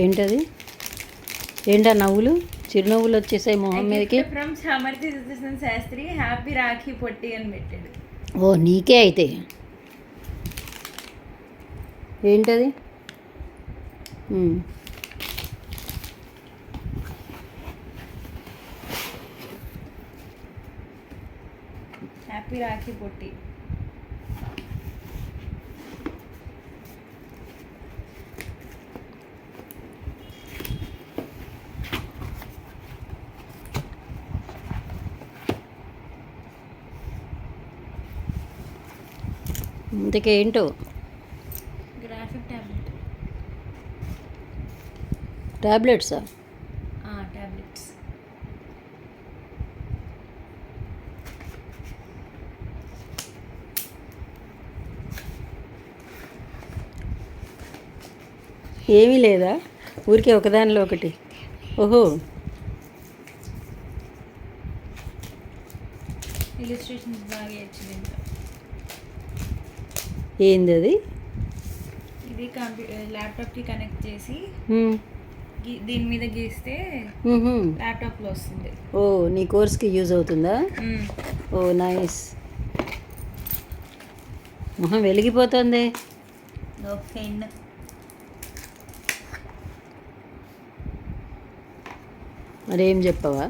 ఏంటది? ఏంటా నవ్వులు? చిరునవ్వులు వచ్చేసాయి మొహం మీదకి. ఫ్రమ్ సామర్థ్య సుదర్శన్ శాస్త్రి, హ్యాపీ రాఖీ పొట్టి అని పెట్టాడు. ఓ నీకే అయితే. ఏంటది? హ్యాపీ రాఖీ పొట్టి. ఇంతకేంటో? Graphic tablet. టాబ్లెట్సా? టాబ్లెట్స్. ఏమీ లేదా? ఊరికే ఒకదానిలో ఒకటి. ఓహో, ఇలిస్ట్రేషన్స్ బాగా వచ్చింది. ఏంది అది? ఇది ల్యాప్టాప్కి కనెక్ట్ చేసి దీని మీద గీస్తే ల్యాప్టాప్లో వస్తుంది. ఓ నీ కోర్స్కి యూజ్ అవుతుందా? ఓ నైస్. మొహం వెలిగిపోతుంది. పెన్. మరేం చెప్పవా?